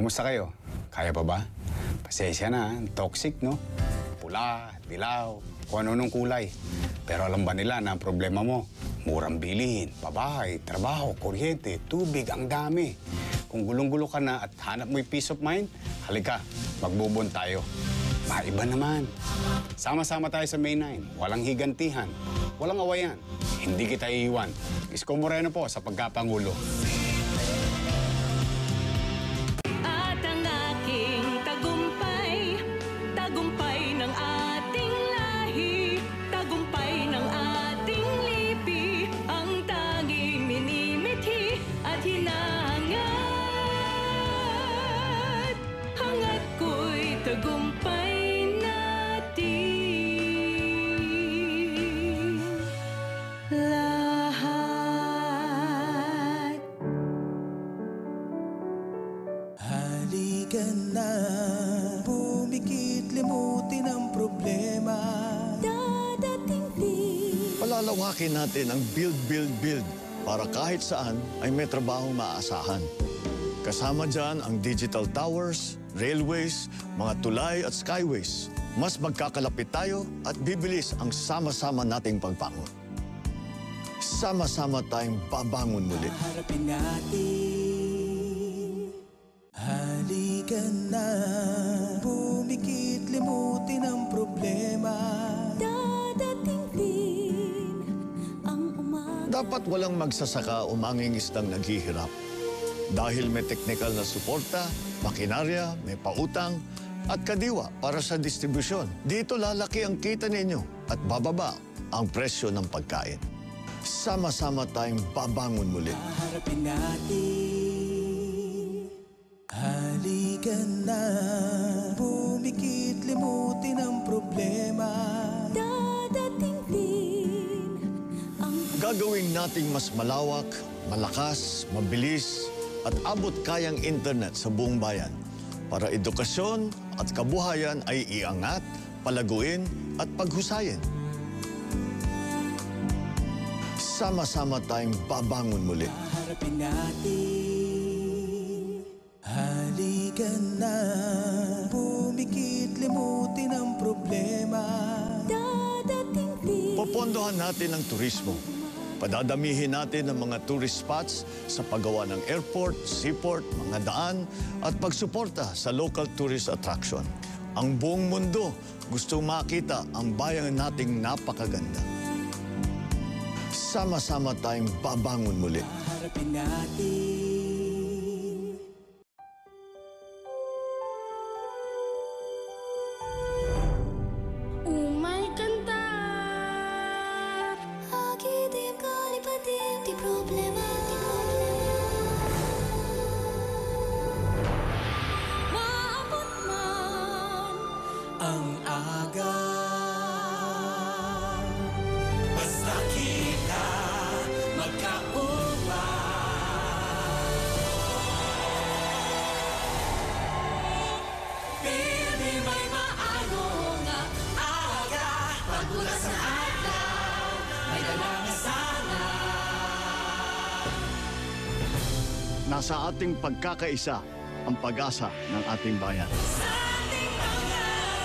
Kamusta kayo? Kaya pa ba? Pasensya na, toxic, no? Pula, dilaw, kung ano nung kulay. Pero alam ba nila na ang problema mo? Murang bilihin, pabahay, trabaho, kuryente, tubig, ang dami. Kung gulong-gulo ka na at hanap mo yung peace of mind, halika, magbubon tayo. Maiba naman. Sama-sama tayo sa May 9. Walang higantihan, walang awayan. Hindi kita iiwan. Isko Moreno po sa pagkapangulo. At ang aking tagumpay, tagumpay ng ating lahi, tagumpay ng ating lipi, ang tanging minimithi at hinahangad. Hangad ko'y tagumpay natin. Lahat. Halika na, pumikit, limutin ang problema. Dadating din. Palalawakin natin ang build, build, build para kahit saan ay may trabahong maaasahan. Kasama dyan ang digital towers, railways, mga tulay at skyways. Mas magkakalapit tayo at bibilis ang sama-sama nating pagbangon. Sama-sama tayong babangon muli. Harapin natin. Halika na, pumikit, limutin ang problema. Dadating din ang umaga. Dapat walang magsasaka o mangingisdang naghihirap. Dahil may teknikal na suporta, makinarya, may pautang, at kadiwa para sa distribusyon. Dito lalaki ang kita ninyo at bababa ang presyo ng pagkain. Sama-sama tayong babangon muli. Harapin natin. Halika na, pumikit, limutin ang problema. Dadating din ang Gagawin nating mas malawak, malakas, mabilis, at abot kayang internet sa buong bayan para edukasyon at kabuhayan ay iangat, palaguin at paghusayin. Sama-sama tayong babangon muli. Harapin natin. Halika na, pumikit, limutin ang problema. dadating din. Popondohan natin ang turismo. Padadamihin natin ang mga tourist spots sa paggawa ng airport, seaport, mga daan at pagsuporta sa local tourist attraction. Ang buong mundo gusto makita ang bayan nating napakaganda. Sama-sama tayong babangon muli. Harapin natin. Umay cantar. Agidim kalipatim di problema. Maabot man Ang aga. Basta kita Pili may maano nga aga. Pagbulas ng adlaw, may dalang sana. Nasa ating pagkakaisa ang pag-asa ng ating bayan. Sa ating pangarap,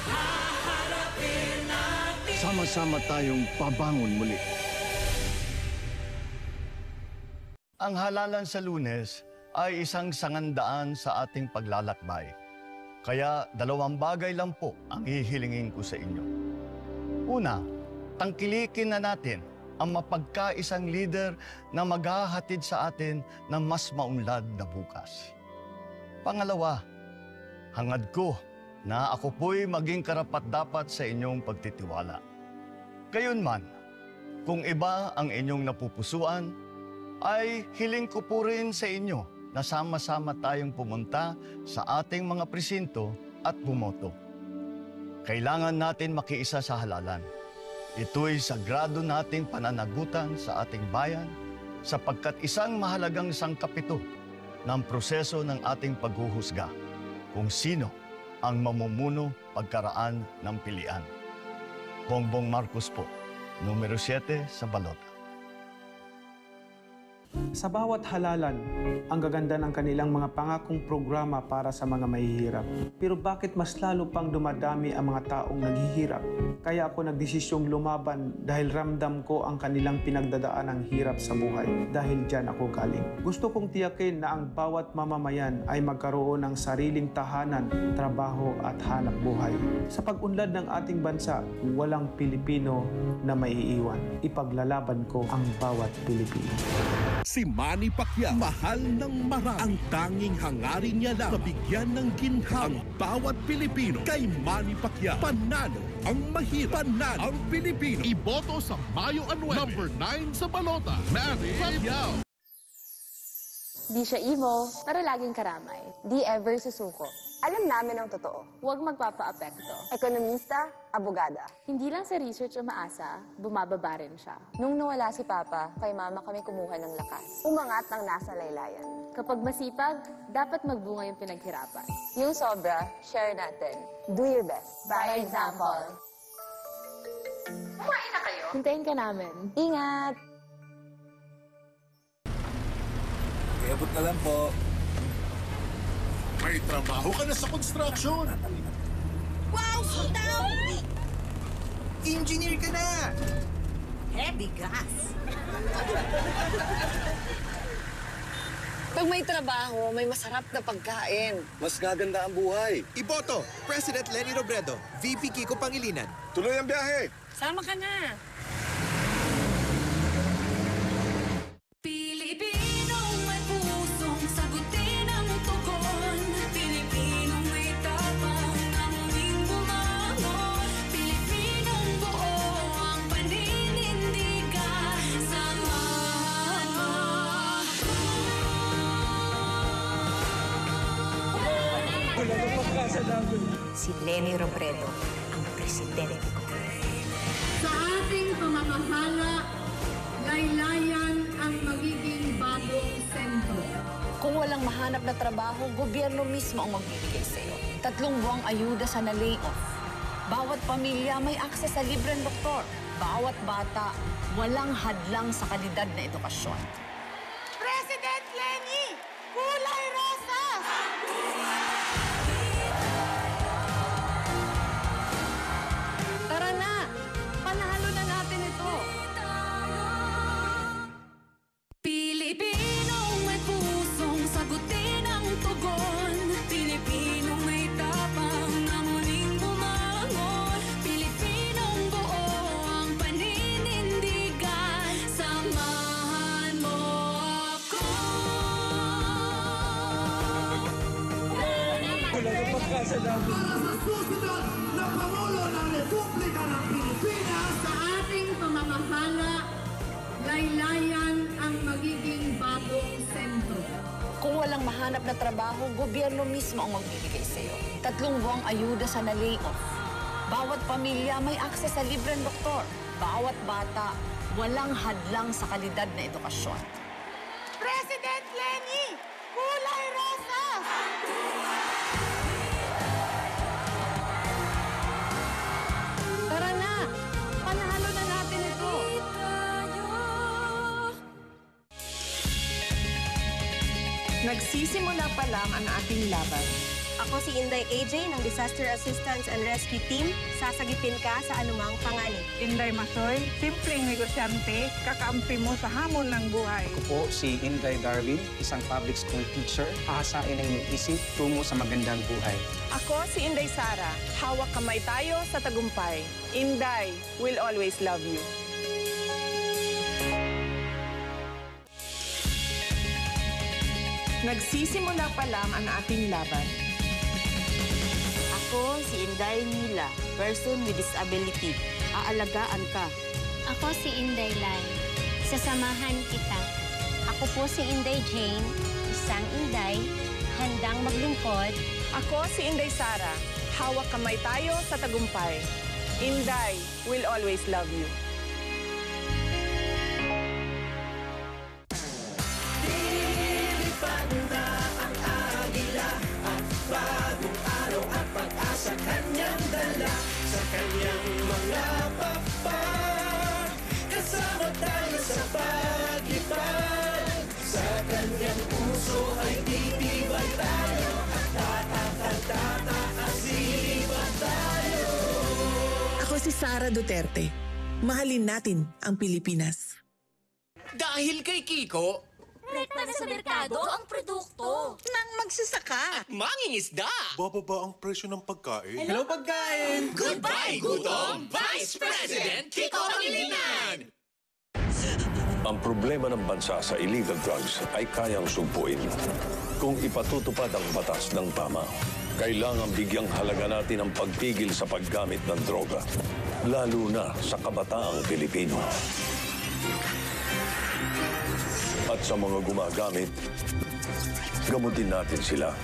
haharapin natin. Sama-sama tayong babangon muli. Ang halalan sa Lunes ay isang sangandaan sa ating paglalakbay. Kaya 2 bagay lang po ang hihilingin ko sa inyo. Una, tangkilikin na natin ang mapagkaisang leader na maghahatid sa atin ng mas maunlad na bukas. Pangalawa, hangad ko na ako po'y maging karapat-dapat sa inyong pagtitiwala. Gayunman, kung iba ang inyong napupusuan, ay hiling ko po rin sa inyo na sama-sama tayong pumunta sa ating mga presinto at bumoto. Kailangan natin makiisa sa halalan. Ito'y sagrado nating pananagutan sa ating bayan sapagkat isang mahalagang sangkapito ng proseso ng ating paghuhusga kung sino ang mamumuno pagkaraan ng pilian. Bongbong Marcos po, numero 7 sa balota. Sa bawat halalan, ang gaganda ng kanilang mga pangakong programa para sa mga mahihirap. Pero bakit mas lalo pang dumadami ang mga taong naghihirap? Kaya ako nagdesisyong lumaban dahil ramdam ko ang kanilang pinagdadaan ng hirap sa buhay. Dahil dyan ako galing. Gusto kong tiyakin na ang bawat mamamayan ay magkaroon ng sariling tahanan, trabaho at hanap buhay. Sa pag-unlad ng ating bansa, walang Pilipino na maiiwan. Ipaglalaban ko ang bawat Pilipino. Si Manny Pacquiao, mahal ng marami. Ang tanging hangarin niya lang, mabigyan ng ginhawa ang bawat Pilipino. Kay Manny Pacquiao, panalo ang mahirap, panalo ang Pilipino. Iboto sa Mayo 9, number 9 sa balota, Manny Pacquiao. Di siya emo, pero laging karamay. Di ever susuko. Alam namin ang totoo. Huwag magpapa-apekto. Ekonomista, abogada. Hindi lang sa research umaasa, bumababa rin siya. Nung nawala si Papa, kay Mama kami kumuha ng lakas. Umangat ng nasa laylayan. Kapag masipag, dapat magbunga yung pinaghirapan. Yung sobra, share natin. Do your best. By example. Kumain na kayo? Hintayin ka namin. Ingat! Iabot na lang po. May trabaho ka na sa construction. Wow, Sultan! Engineer ka na! Heavy gas. Pag may trabaho, may masarap na pagkain. Mas gaganda ang buhay. Iboto, President Leni Robredo, VP Kiko Pangilinan. Tuloy ang biyahe. Sama ka na. Pilipinong may pusong sagutin ang tugon. Pilipinong may tapang na muling bumangon. Pilipinong buo ang paninindigan. Samahan mo Si Leni Robredo, ang presidente ko. sa ating pamamahala, laylayan ang magiging bagong sentro. Kung walang mahanap na trabaho, gobyerno mismo ang magbibigay sa'yo. 3 buwang ayuda sa na-layoff. Bawat pamilya may akses sa libreng doktor. Bawat bata, walang hadlang sa kalidad na edukasyon. President Leni! Kulay rosas! Tara na! Panalo na natin ito! Pilipinong may pusong sagutin ang tugon. Pilipinong may tapang na muling bumangon. Pilipinong buo ang paninindigan. Samahan mo ako. Sa ating pamamahala, laylayan ang magiging bagong sentro. Kung walang mahanap na trabaho, gobyerno mismo ang magbibigay sa'yo. 3 buwang ayuda sa na-layoff. Bawat pamilya may akses sa libreng doktor. Bawat bata, walang hadlang sa kalidad na edukasyon. President Leni! Kulay rosas! Tara na! Panalo na natin ito! Nagsisimula pa lang ang ating laban. Ako si Inday AJ ng Disaster Assistance and Rescue Team. Sasagipin ka sa anumang panganib. Inday Masoy, simpleng negosyante, kakampi mo sa hamon ng buhay. Ako po si Inday Darwin, isang public school teacher. Ahasain ang iyong isip tungo sa magandang buhay. Ako si Inday Sara, hawak kamay tayo sa tagumpay. Inday will always love you. Nagsisimula pa lang ang ating laban. Ako si Inday Mila, person with disability. Aalagaan ka. Ako si Inday Lai. Sasamahan kita. Ako po si Inday Jane, isang Inday, handang maglingkod. Ako si Inday Sara, hawak kamay tayo sa tagumpay. Inday will always love you. Sa kanyang dala, sa kanyang mga papag, kasama tayo sa pag-ibig. kanyang puso ay titibay tayo. At tataasilibay tayo. Ako si Sara Duterte. Mahalin natin ang Pilipinas. Dahil kay Kiko, rekta na sa merkado ang produkto nang magsasaka. mangingisda. Bababa ang presyo ng pagkain. Hello, pagkain! Goodbye, gutom! Vice President Kiko Pangilinan! Ang problema ng bansa sa illegal drugs ay kayang sugpuin kung ipatutupad ang batas ng tama. Kailangan bigyang halaga natin ang pagpigil sa paggamit ng droga, lalo na sa kabataang Pilipino. At sa mga gumagamit, gamutin natin sila.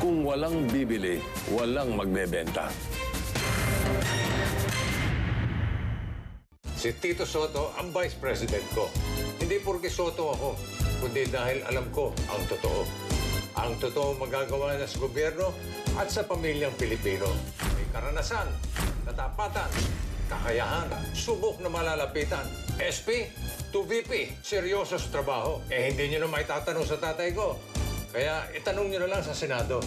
Kung walang bibili, walang magbebenta. Si Tito Soto ang Vice President ko. Hindi porque Soto ako, kundi dahil alam ko ang totoo. Ang totoo magagawa niya sa gobyerno at sa pamilyang Pilipino. May karanasan, katapatan, kakayahan, subok na malalapitan. SP to VP, seryoso sa trabaho. Hindi niyo na maitatanong sa tatay ko. Kaya itanong niyo na lang sa Senado.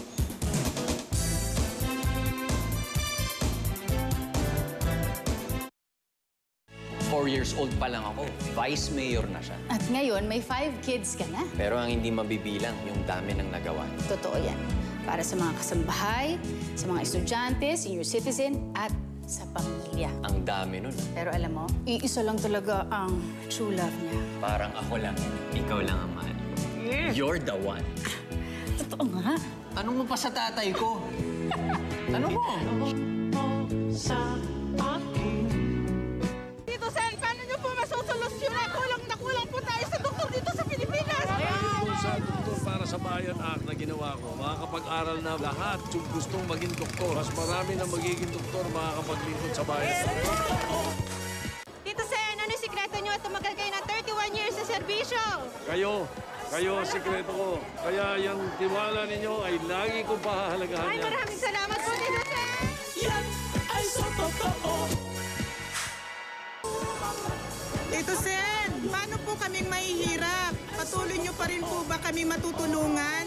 Years old pa lang ako, vice mayor na siya. At ngayon, may 5 kids ka na. Pero ang hindi mabibilang, yung dami ng nagawa. Totoo yan. Para sa mga kasambahay, sa mga estudyante, senior citizen, at sa pamilya. Ang dami nun. Pero alam mo, iisa lang talaga ang true love niya. Parang ako lang, ikaw lang ang mahal ko. You're the one. Totoo nga. Tanong mo pa sa tatay ko. Tanong mo. Sa akin. Tito Sen, paano niyo po masusolusyonan? Kulang na kulang po tayo sa doktor dito sa Pilipinas. Sa Doktor para sa Bayan Act na ginawa ko, makakapag-aral na lahat yung gustong maging doktor. Mas marami na magiging doktor makakapaglingkod sa bayan. Tito Sen, ano yung sikreto niyo at tumagal kayo ng 31 years sa serbisyo? Kayo ang sikreto ko. Kaya yung tiwala ninyo ay lagi kong pahahalagahan Ay, yan. maraming salamat po, Tito Sen! Yan ay sa totoo. Tito Sen, paano po kaming mahihirap? Patuloy niyo pa rin po ba kami matutulungan?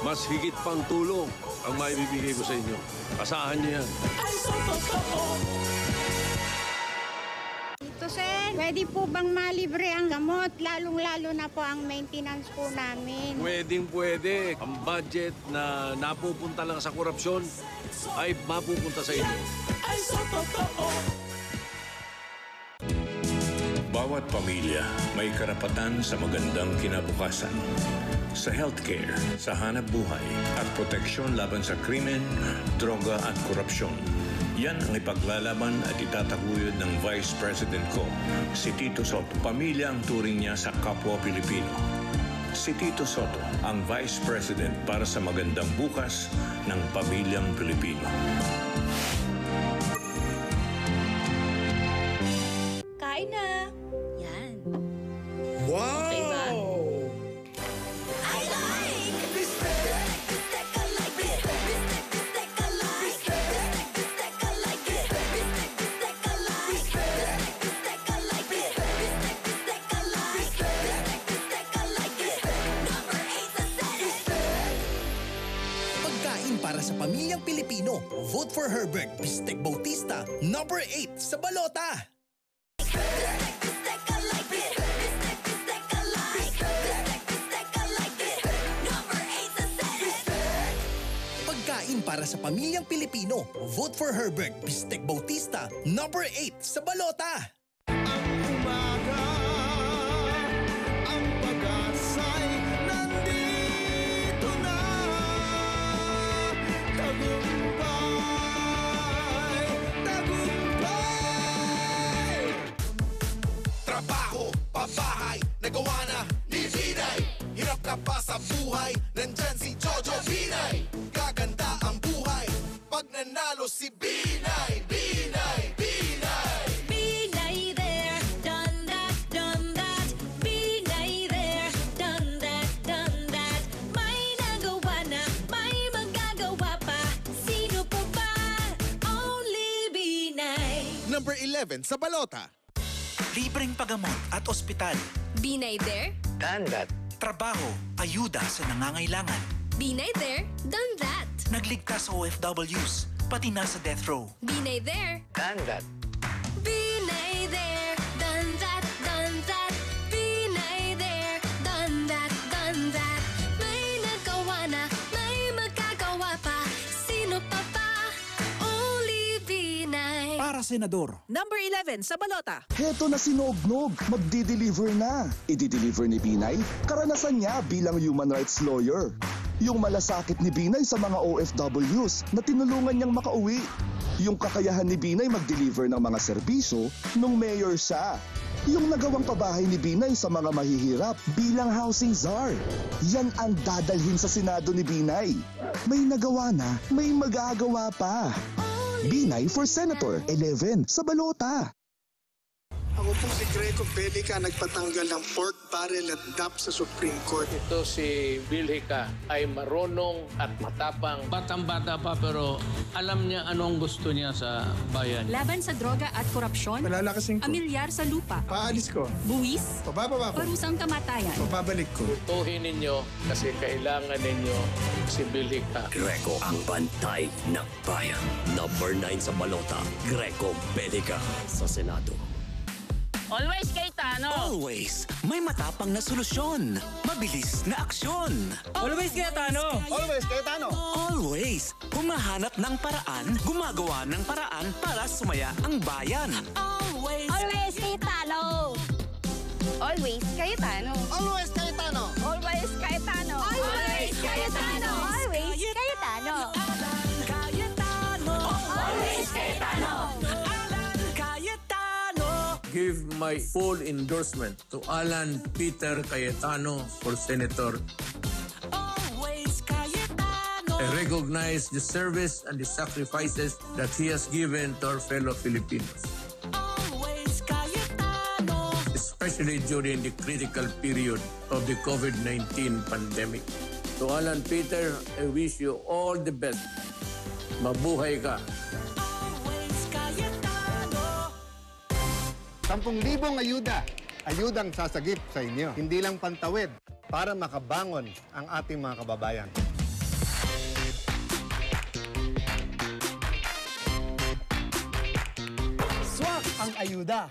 Mas higit pang tulong ang maibibigay ko sa inyo. Asahan niyo yan. Ay sa totoo. Tito Sen, pwede po bang malibre ang gamot? Lalong-lalo na po ang maintenance po namin. Pwedeng-pwede. Ang budget na napupunta lang sa korupsyon ay mapupunta sa inyo. Ay sa totoo. Bawat pamilya may karapatan sa magandang kinabukasan. Sa healthcare, sa hanap buhay at proteksyon laban sa krimen, droga at korupsyon. Yan ang ipaglalaban at itataguyod ng Vice President ko, si Tito Soto. Pamilya ang turing niya sa kapwa Pilipino. Si Tito Soto, ang Vice President para sa magandang bukas ng pamilyang Pilipino. Kain na! Yan. Wow! Okay ba? I like Bistec. Bistec, I like it. Bistec, Bistec, I like it. Bistec, I like it. Bistec, Bistec, I like it. Bistec, I like it. Bistec, Bistec, I like it. Bistec, I like it. Number 8 sa set. Pagkain para sa pamilyang Pilipino. Vote for Herbert Bistec Bautista, number 8 sa balota. Pagkain para sa pamilyang Pilipino. Vote for Herbert Bistec Bautista, number 8 sa balota. Ang pag-asa'y nandito na. Tagumpay, tagumpay. Trabaho, pabahay, nagawa na ni Binay. Hirap ka pa sa buhay, nandyan si Jojo Binay. Gaganda ang buhay, pag nanalo si Binay. Binay, Binay. Binay there, done that, done that. Binay there, done that, done that. May nagawa na, may magagawa pa. Sino po ba? Only Binay. Number 11 sa balota. Libreng paggamot at ospital. Binay there, Done that. Trabaho, ayuda sa nangangailangan. Binay there, done that. Nagligtas sa OFWs, pati nasa death row. Binay there. Done that. Binay there, done that, done that. Binay there, done that, done that. May nagawa na, may magagawa pa. Sino pa ba? Only Binay. Para senador. Number 11 sa balota. Heto na si Nognog, magdi-deliver na. I-deliver ni Binay, karanasan niya bilang human rights lawyer. Yung malasakit ni Binay sa mga OFWs na tinulungan niyang makauwi. Yung kakayahan ni Binay mag-deliver ng mga serbisyo nung mayor siya. Yung nagawang pabahay ni Binay sa mga mahihirap bilang housing czar. Yan ang dadalhin sa Senado ni Binay. May nagawa na, may magagawa pa. Binay for Senator 11 sa balota. Ako po si Greco Pelica, nagpatanggal ng pork barrel at DAP sa Supreme Court. Ito si Bill Hica ay marunong at matapang. Batang-bata pa pero alam niya anong gusto niya sa bayan. Laban sa droga at korupsyon. Palalakasin ko. Amilyar sa lupa. Paalis ko. Buwis. Pababa ko. Parusang kamatayan. Pababalik ko. Tutuhin ninyo kasi kailangan ninyo si Bill Hica. Greco ang bantay ng bayan. Number 9 sa balota, Greco Pelica sa Senado. Always Cayetano. Always may matapang na solusyon. Mabilis na aksyon. Always Cayetano. Always Cayetano. Always humahanap ng paraan, gumagawa ng paraan para sumaya ang bayan. Always Cayetano. Always Cayetano. Always Cayetano. Always Cayetano. Always Cayetano. Always Cayetano. Always Cayetano. Give my full endorsement to Alan Peter Cayetano for Senator. I recognize the service and the sacrifices that he has given to our fellow Filipinos. Especially during the critical period of the COVID-19 pandemic. To Alan Peter, I wish you all the best. Mabuhay ka. 10,000 ayuda. Ayudang sasagip sa inyo. Hindi lang pantawid para makabangon ang ating mga kababayan. Swak ang ayuda.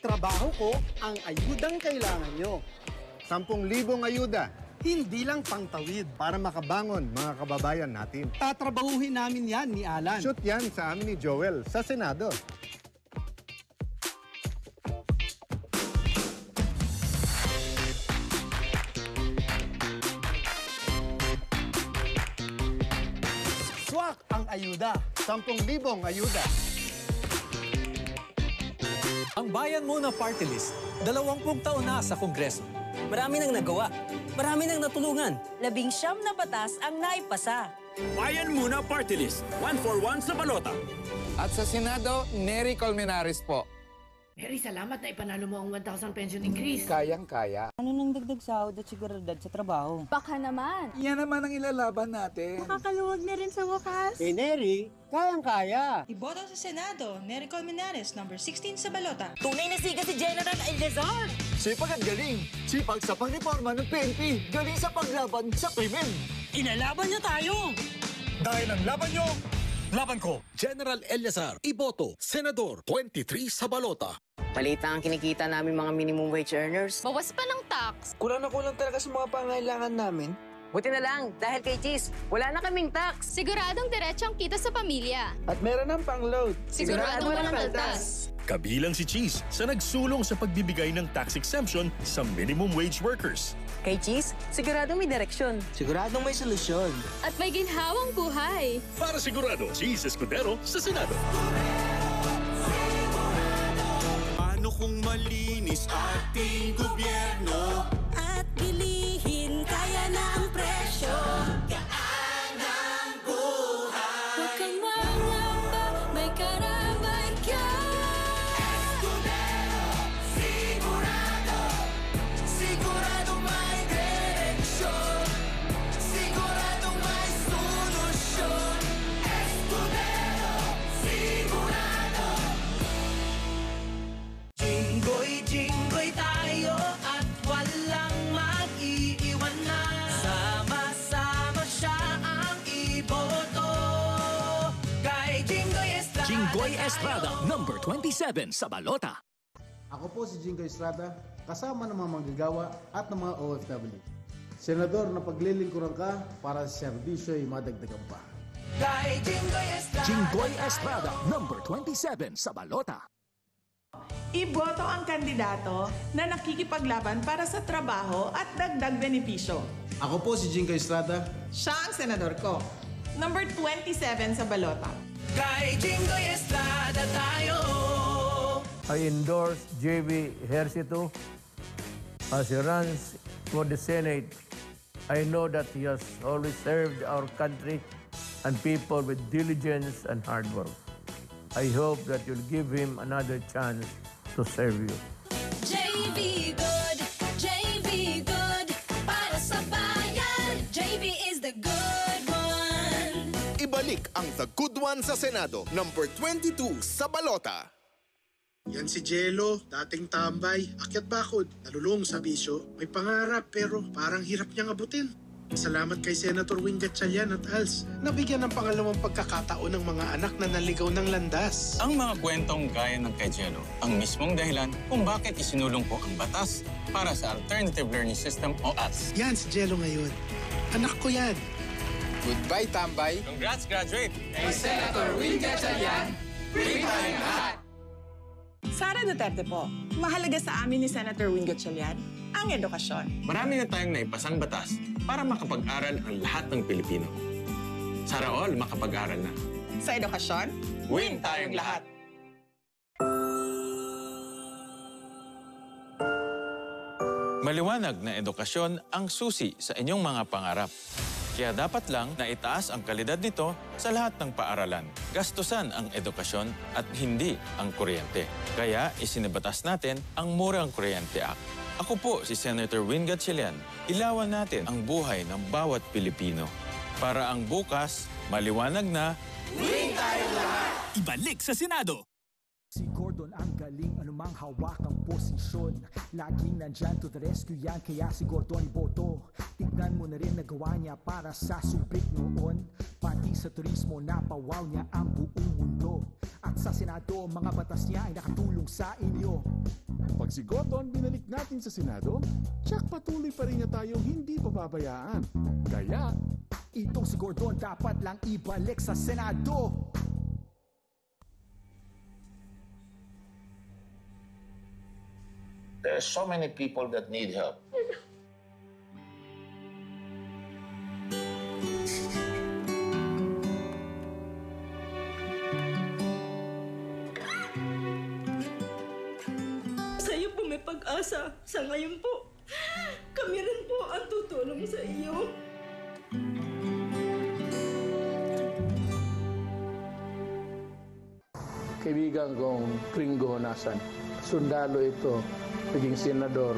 Trabaho ko ang ayudang kailangan nyo. 10,000 ayuda. Hindi lang pangtawid para makabangon mga kababayan natin. Tatrabahuhin namin yan ni Alan. Shoot yan sa amin ni Joel sa Senado. Swak ang ayuda. 10,000 ayuda. Ang Bayan Muna Party List, 20 taon na sa Kongreso. Marami nang nagawa. Marami nang natulungan. 19 na batas ang naipasa. Bayan Muna Party List, 1 for 1 sa balota. At sa Senado, Nery Colmenares po. Mary, salamat na ipanalo mo ang 1,000 pension increase. Kayang-kaya. Ano nang dagdag sahod at seguridad sa trabaho? Baka naman. Yan naman ang ilalaban natin. Makakaluwag na rin sa wakas. Nery, kayang-kaya. Iboto sa Senado, Nery Colmenares, number 16 sa balota. Tunay na siga si General Elizar. Sipag at galing. Sipag sa pagreforma ng PNP. Galing sa paglaban sa krimen. Inalaban niya tayo. Dahil ang laban nyo, laban ko. General Elizar, iboto, Senador, 23 sa balota. Malita ang kinikita namin mga minimum wage earners. Bawas pa ng tax. Kulang na kulang talaga sa mga pangailangan namin. Buti na lang, dahil kay Cheese, wala na kaming tax. Siguradong diretso ang kita sa pamilya. At meron ng pang-load. Siguradong walang kaltas. Kabilang si Cheese sa nagsulong sa pagbibigay ng tax exemption sa minimum wage workers. Kay Cheese, siguradong may direksyon. Siguradong may solusyon. At may ginhawang buhay. Para sigurado, Cheese Escudero sa Senado. Paano kung malinis ating gobyerno? At bilihin kaya na ang presyo. Gaan ang buhay. Huwag kang mangamba, may karamay ka. Escudero, sigurado. Sigurado may direksyon. Sigurado may solusyon. Escudero, sigurado. Jinggoy tayo at wala Jinggoy Estrada, number 27 sa balota. Ako po si Jinggoy Estrada, kasama ng mga manggagawa at ng mga OFW. Senador na paglilingkuran ka para sa serbisyo'y madagdagan pa. Jinggoy Estrada, number 27 sa balota. Iboto ang kandidato na nakikipaglaban para sa trabaho at dagdag benepisyo. Ako po si Jinggoy Estrada. Siya ang senador ko. Number 27 sa balota. Kay Jinggoy Estrada tayo. I endorse J.B. Ejercito as he runs for the Senate. I know that he has always served our country and people with diligence and hard work. I hope that you'll give him another chance to serve you. JB good, para sa bayan. JB is the good one. Ibalik ang The Good One sa Senado, number 22 sa balota. Yan si Jello, dating tambay, akyat bakod, nalulung sa bisyo, may pangarap pero parang hirap niyang abutin. Salamat kay Senator Wing Gatchalian at ALS. Nabigyan ng pangalawang pagkakataon ng mga anak na naligaw ng landas. Ang mga kwentong gaya ng kay Jello, ang mismong dahilan kung bakit isinulong ko ang batas para sa Alternative Learning System o ALS. Yan si Jello ngayon. Anak ko yan. Goodbye, tambay. Congrats, graduate. Kay Senator Wing Gatchalian, bring tayong lahat. Sara Duterte po, mahalaga sa amin ni Senator Wing Gatchalian ang edukasyon. Marami na tayong naipasang batas para makapag-aral ang lahat ng Pilipino. Sana all makapag-aral na. Sa edukasyon, win tayong lahat! Maliwanag na edukasyon ang susi sa inyong mga pangarap. Kaya dapat lang na itaas ang kalidad nito sa lahat ng paaralan. Gastusan ang edukasyon at hindi ang kuryente. Kaya isinibatas natin ang Murang Kuryente Act. Ako po si Senator Wing Gatchalian. Ilawan natin ang buhay ng bawat Pilipino. Para ang bukas, maliwanag na, win tayo lahat! Ibalik sa Senado! Si Gordon ang galing anumang hawak ang posisyon. Laging nandyan to the rescue yan, kaya si Gordon iboto. Tignan mo na rin nagawa niya para sa subik noon. Pati sa turismo napawaw niya ang buong mundo. At sa Senado, mga batas niya ay nakatulong sa inyo. Pag si Gordon binalik natin sa Senado, tsak patuloy pa rin niya tayong hindi pababayaan. Kaya, itong si Gordon dapat lang ibalik sa Senado. There are so many people that need help. Sa'yo po may pag-asa. Sa ngayon po, kami rin po ang tutulong sa iyo. Kaibigan kong Gringo Honasan, sundalo ito, naging senador,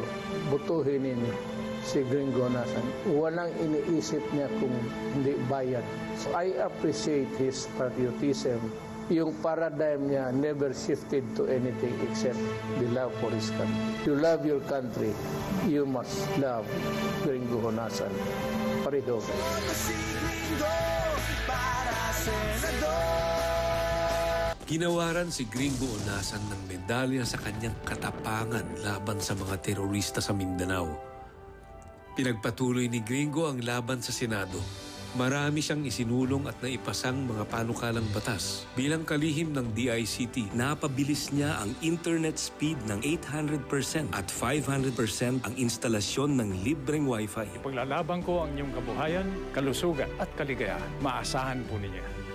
butuhin ninyo si Gringo Honasan. Walang iniisip niya kung hindi bayan. So I appreciate his patriotism. Yung paradigm niya never shifted to anything except the love for his country. You love your country, you must love Gringo Honasan. Pareho. Ginawaran si Gringo Honasan ng medalya sa kanyang katapangan laban sa mga terorista sa Mindanao. Pinagpatuloy ni Gringo ang laban sa Senado. Marami siyang isinulong at naipasang mga panukalang batas. Bilang kalihim ng DICT, napabilis niya ang internet speed ng 800% at 500% ang instalasyon ng libreng Wi-Fi. Paglalaban ko ang inyong kabuhayan, kalusugan at kaligayahan. Maasahan po ninyo.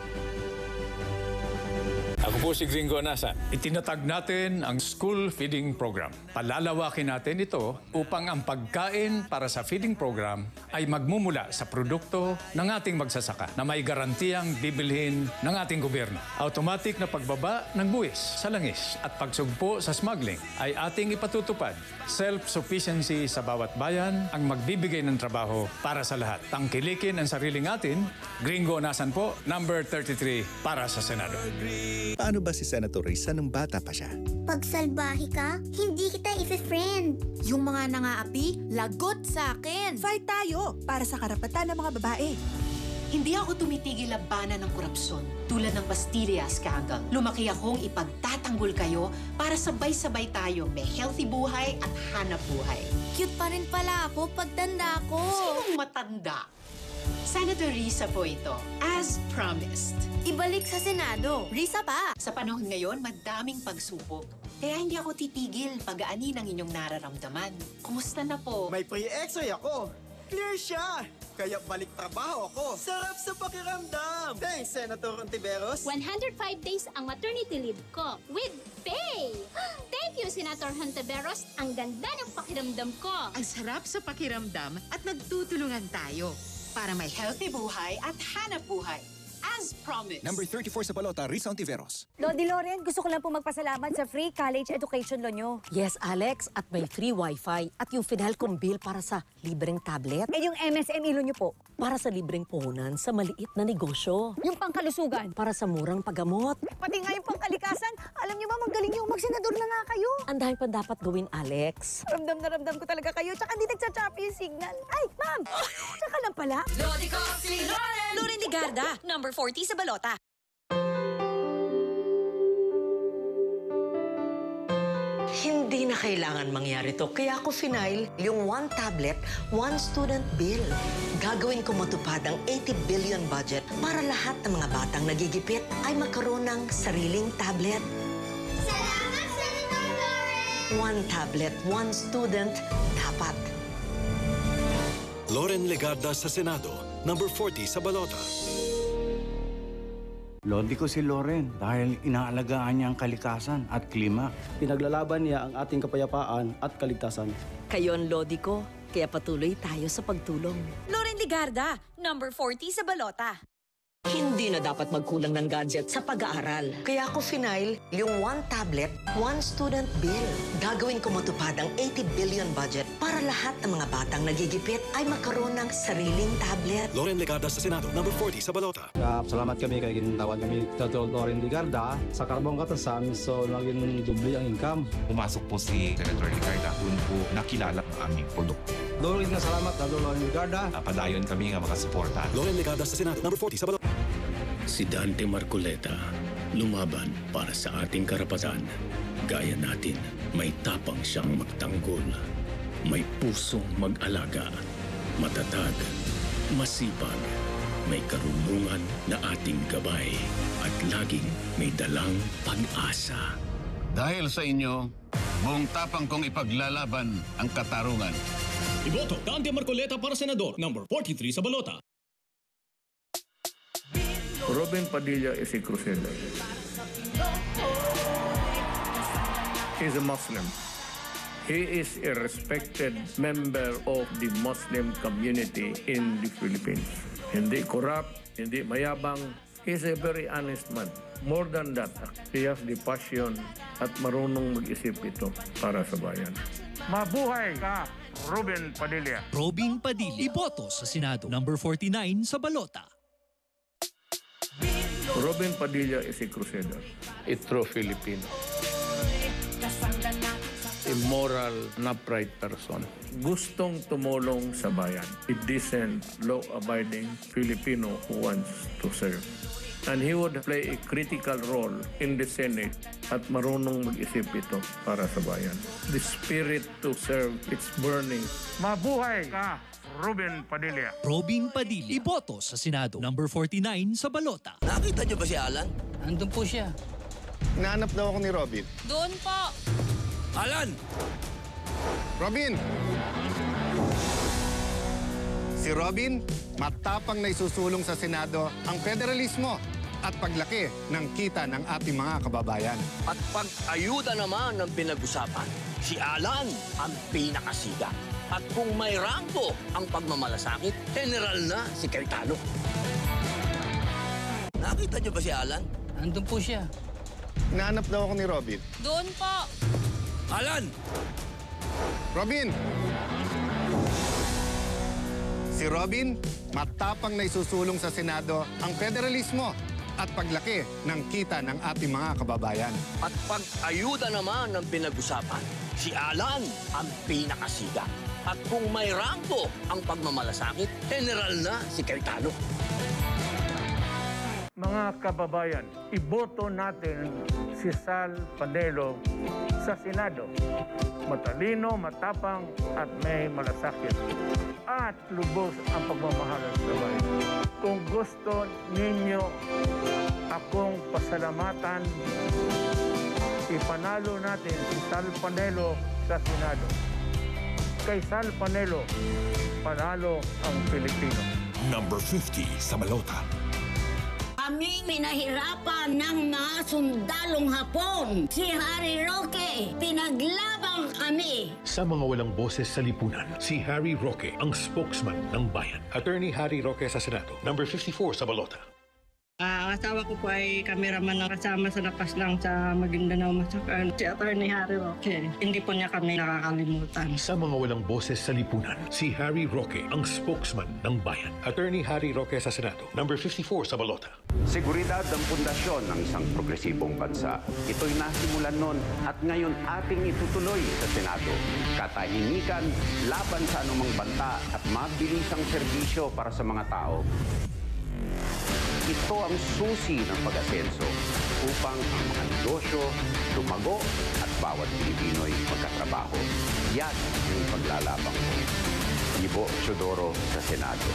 Ako po si Gringo Honasan. Itinatag natin ang school feeding program. Palalawakin natin ito upang ang pagkain para sa feeding program ay magmumula sa produkto ng ating magsasaka na may garantiyang bibilhin ng ating gobyerno. Automatic na pagbaba ng buwis sa langis at pagsugpo sa smuggling ay ating ipatutupad. Self-sufficiency sa bawat bayan ang magbibigay ng trabaho para sa lahat. Tangkilikin ang sariling atin. Gringo Honasan po, number 33 para sa Senado. Paano ba si Senator Risa nung bata pa siya? Pag salbahe ka, hindi kita i-friend. Yung mga nangaapi, lagot sa akin. Fight tayo para sa karapatan ng mga babae. Hindi ako tumitigil labanan ng korupsyon tulad ng Bastilla scandal. Lumaki akong ipagtatanggol kayo para sabay-sabay tayo may healthy buhay at hanap buhay. Cute pa rin pala ako pagtanda ko. Sinong matanda? Senator Risa po ito, as promised. Ibalik sa Senado. Risa pa. Sa panahon ngayon, madaming pagsubok. Kaya hindi ako titigil pag-aani ng inyong nararamdaman. Kumusta na po? May pre-exoy ako. Clear siya. Kaya balik trabaho ako. Sarap sa pakiramdam. Thanks, Senator Ontiveros. 105 days ang maternity leave ko with pay. Thank you, Senator Hontiveros. Ang ganda ng pakiramdam ko. Ang sarap sa pakiramdam at nagtutulungan tayo para may healthy buhay at hanap buhay. As promised. Number 34 sa balota, Risa Ontiveros. Lodi Loren, gusto ko lang po magpasalamat sa free college education loan nyo. Yes, Alex. At may free wifi. At yung Finalcom bill para sa libreng tablet. Eh yung MSME loan nyo po? Para sa libreng puhunan sa maliit na negosyo. Yung pangkalusugan? Para sa murang paggamot. Pati nga yung pangkalikasan. Alam nyo ba, magaling yung magsenador na nga kayo. Ang dahil pa dapat gawin, Alex. Ramdam na ramdam ko talaga kayo. Tsaka hindi nagsa-choppy yung signal. Ay, ma'am! Tsaka lang pala. Lodi ko si Loren! Loren Ligarda, number 40 sa balota. Hindi na kailangan mangyari to. Kaya ako final yung one tablet, one student bill. Gagawin ko matupad ang 80 billion budget para lahat ng mga batang nagigipit ay magkaroon ng sariling tablet. Salamat, Senator Loren! One tablet, one student, dapat. Loren Legarda sa Senado, number 40 sa balota. Lodi ko si Loren dahil inaalagaan niya ang kalikasan at klima. Pinaglalaban niya ang ating kapayapaan at kaligtasan. Kayo ang Lodi ko, kaya patuloy tayo sa pagtulong. Loren Ligarda, number 40 sa balota. Hindi na dapat magkulang ng gadget sa pag-aaral. Kaya ako final yung one tablet, one student bill. Gagawin ko matupad ang 80 billion budget para lahat ng mga batang nagigipit ay magkaroon ng sariling tablet. Loren Legarda sa Senado, number 40 sa balota. Salamat kami kay gintawan kami Dr. Loren Ligarda sa Karbong Katasan, so naging dubli ang income. Pumasok po si Senator Ligarda, doon po nakilala ang aming produkto. Loren na salamat, Dr. Loren Ligarda. Napadayon kami nga makasuporta. Loren Legarda sa Senado, number 40 sa balota. Si Dante Marcoleta, lumaban para sa ating karapatan. Gaya natin, may tapang siyang magtanggol. May pusong mag-alaga. Matatag, masipag. May karunungan na ating gabay. At laging may dalang pag-asa. Dahil sa inyo, buong tapang kong ipaglalaban ang katarungan. Iboto Dante Marcoleta para senador, number 43 sa balota. Robin Padilla is a crusader. He's a Muslim. He is a respected member of the Muslim community in the Philippines. Hindi corrupt, hindi mayabang. He's a very honest man. More than that, he has the passion at marunong mag-isip ito para sa bayan. Mabuhay ka, Robin Padilla. Robin Padilla, iboto sa Senado, number 49 sa balota. Robin Padilla is a crusader. A true Filipino. A moral and upright person. Gustong tumulong sa bayan. A decent, law-abiding Filipino who wants to serve. And he would play a critical role in the Senate at marunong mag-isip ito para sa bayan. The spirit to serve, it's burning. Mabuhay ka, Robin Padilla. Robin Padilla, iboto sa Senado, number 49 sa balota. Nakita niyo ba si Alan? Andun po siya. Hinahanap daw ako ni Robin. Doon po. Alan! Robin! Si Robin, matapang na isusulong sa Senado ang federalismo at paglaki ng kita ng ating mga kababayan. At pag-ayuda naman ng pinag-usapan, si Alan ang pinakasiga. At kung may rangko ang pagmamalasakit, general na si Cayetano. Nakita niyo ba si Alan? Andun po siya. Hinahanap daw ako ni Robin. Doon po. Alan! Robin! Si Robin, matapang na isusulong sa Senado ang federalismo at paglaki ng kita ng ating mga kababayan. At pag-ayuda naman ng pinag-usapan, si Alan ang pinakasiga. At kung may rangko ang pagmamalasakit, general na si Cayetano. Mga kababayan, iboto natin si Sal Panelo sa Senado. Matalino, matapang at may malasakit. At lubos ang pagmamahal sa bayan. Kung gusto ninyo akong pasalamatan, ipanalo natin si Sal Panelo sa Senado. Kay Sal Panelo, panalo ang Pilipino. Number 50 sa balota. Kaming pinahirapan ng mga sundalong Hapon. Si Harry Roque, pinaglabang kami. Sa mga walang boses sa lipunan, si Harry Roque ang spokesman ng bayan. Attorney Harry Roque sa Senado, number 54 sa balota. Ang asawa ko po ay kameraman na kasama sa lapas lang sa Maguindanao Massacre. Si Attorney Harry Roque, hindi po niya kami nakakalimutan. Sa mga walang boses sa lipunan, si Harry Roque ang spokesman ng bayan. Attorney Harry Roque sa Senado, number 54 sa balota. Seguridad ang pundasyon ng isang progresibong bansa. Ito'y nasimulan noon at ngayon ating itutuloy sa Senado. Katahimikan, laban sa anumang banta at mabilisang serbisyo para sa mga tao. Ito ang susi ng pag-asenso upang ang mga negosyo lumago at bawat Pilipino'y magkatrabaho. Yan ang paglalabang ko. Ibo Chodoro sa Senado.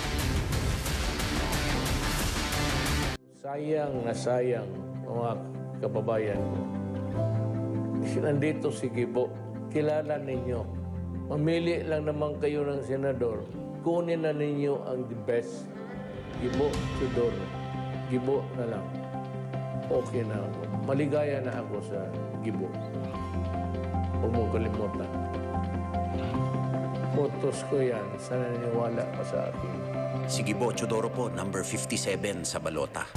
Sayang na sayang, mga kababayan ko. Nandito si Gibo, kilala ninyo. Mamili lang naman kayo ng senador. Kunin na ninyo ang the best. Gibo Chodoro. Gibo na lang. Okay na ako. Maligaya na ako sa Gibo. Huwag mong kalimutan. Photos ko yan. Sana naniwala ka sa akin. Si Gibo Chodoro po, number 57 sa balota.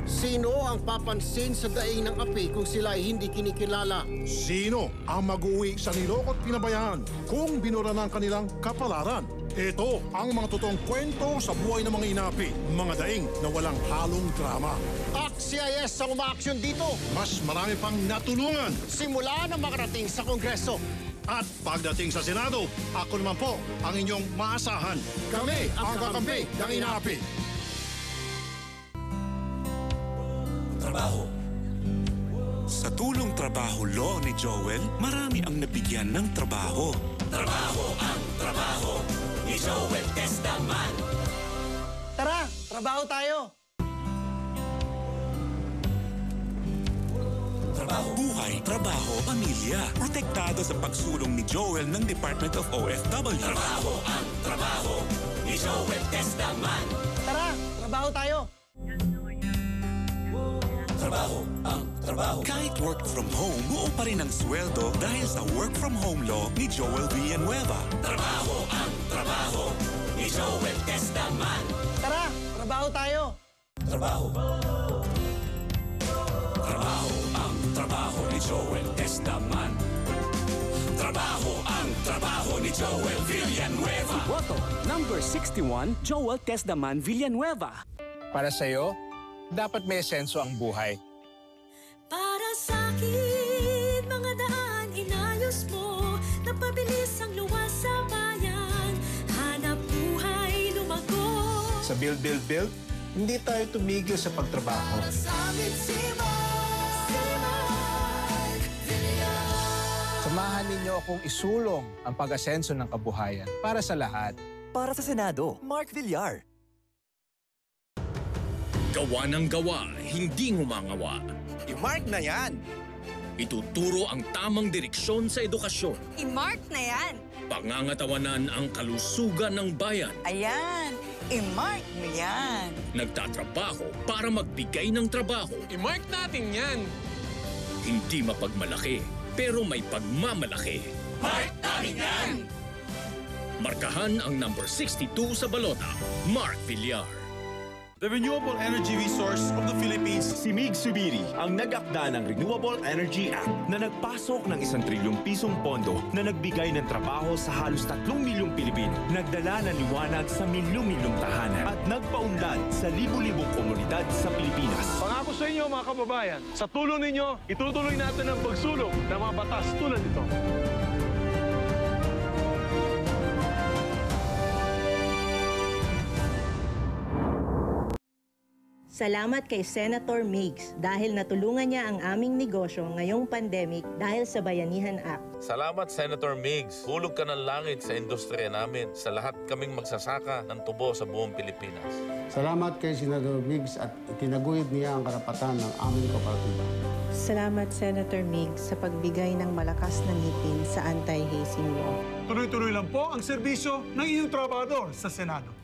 Sino ang papansin sa daing ng api kung sila ay hindi kinikilala? Sino ang mag-uwi sa nilokot pinabayaan kung binura ng kanilang kapalaran? Ito ang mga totoong kwento sa buhay ng mga inapi, mga daing na walang halong drama. At CIS ang umaaksyon dito. Mas marami pang natulungan. Simula na makarating sa Kongreso. At pagdating sa Senado, ako naman po ang inyong maasahan. Kami ang kakampi ng inapi. Trabaho. Sa tulong trabaho law ni Joel, marami ang nabigyan ng trabaho. Trabaho ang trabaho ni Joel Testaman. Tara, trabaho tayo. Trabaho. Buhay, trabaho, pamilya. Protektado sa pagsulong ni Joel ng Department of OFW. Trabaho ang trabaho ni Joel Testaman. Tara, trabaho tayo. Trabaho ang trabaho. Kahit work from home, buo pa rin ang sweldo dahil sa work from home law ni Joel Villanueva. Trabaho ang trabaho ni Joel Testaman. Tara, trabaho tayo. Trabaho. Trabaho ang trabaho ni Joel Testaman. Trabaho ang trabaho ni Joel Villanueva. Boto, number 61, Joel Testaman Villanueva. Para sa'yo, dapat may esenso ang buhay. Para sa'kin, mga daan inayos mo. Napabilis ang luwas sa bayan. Hanap buhay lumago. Sa Build, hindi tayo tumigil sa pagtrabaho. Sa amin si Mark Villar. Samahan ninyo akong isulong ang pag-asenso ng kabuhayan para sa lahat. Para sa Senado, Mark Villar. Gawa ng gawa, hindi ngumangawa. I-mark na yan! Ituturo ang tamang direksyon sa edukasyon. I-mark na yan. Pangangatawanan ang kalusugan ng bayan. Ayan, i-mark mo yan. Nagtatrabaho para magbigay ng trabaho. I-mark natin yan! Hindi mapagmalaki, pero may pagmamalaki. Mark namin yan! Markahan ang number 62 sa balota, Mark Villar. The Renewable Energy Resource of the Philippines, si Mig Subiri, ang nag-akda ng Renewable Energy Act na nagpasok ng 1 trilyong pisong pondo na nagbigay ng trabaho sa halos 3 milyong Pilipino, nagdala ng liwanag sa milyon-milyong tahanan at nagpaunlad sa libu-libong komunidad sa Pilipinas. Pangako sa inyo mga kababayan, sa tulong ninyo, itutuloy natin ang pagsulong ng mga batas tulad ito. Salamat kay Senator Migs dahil natulungan niya ang aming negosyo ngayong pandemic dahil sa Bayanihan Act. Salamat, Senator Migs. Hulog ka ng langit sa industriya namin. Sa lahat kaming magsasaka ng tubo sa buong Pilipinas. Salamat kay Senator Migs at itinaguyod niya ang karapatan ng aming kooperatiba. Salamat, Senator Migs, sa pagbigay ng malakas na ngipin sa anti-hazing law. Tuloy-tuloy lang po ang serbisyo ng inyong trabahador sa Senado.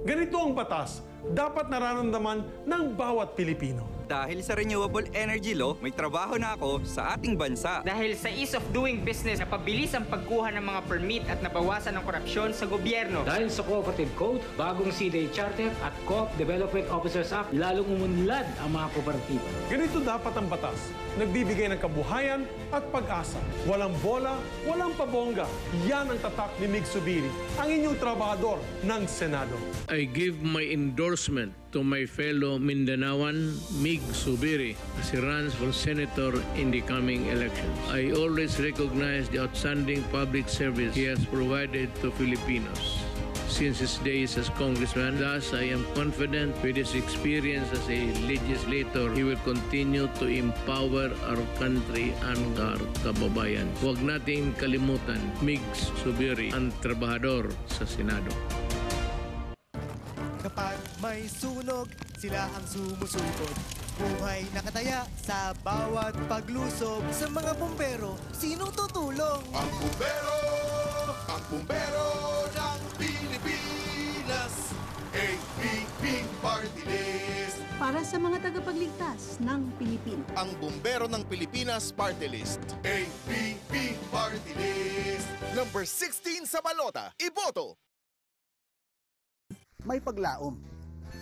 Ganito ang batas, dapat nararamdaman ng bawat Pilipino. Dahil sa Renewable Energy Law, may trabaho na ako sa ating bansa. Dahil sa ease of doing business, napabilis ang pagkuha ng mga permit at nabawasan ang korupsyon sa gobyerno. Dahil sa Cooperative Code, bagong CDA Charter at Co-op Development Officers Act, lalong umunlad ang mga kooperatiba. Ganito dapat ang batas, nagbibigay ng kabuhayan at pag-asa. Walang bola, walang pabongga. Yan ang tatak ni Mig Zubiri, ang inyong trabahador ng Senado. I give my endorsement to my fellow Mindanaoan, Mig Zubiri, as he runs for senator in the coming elections. I always recognize the outstanding public service he has provided to Filipinos since his days as congressman. Thus, I am confident with his experience as a legislator, he will continue to empower our country and our kababayan. Huwag natin kalimutan, Mig Zubiri, ang trabahador sa Senado. Kapag may sunog, sila ang sumusugod. Buhay nakataya sa bawat paglusob. Sa mga bumbero, sinong tutulong? Ang bumbero ng Pilipinas. ABP Party List. Para sa mga tagapagligtas ng Pilipinas. Ang bumbero ng Pilipinas Party List. ABP Party List. Number 16 sa balota. Iboto! May paglaom.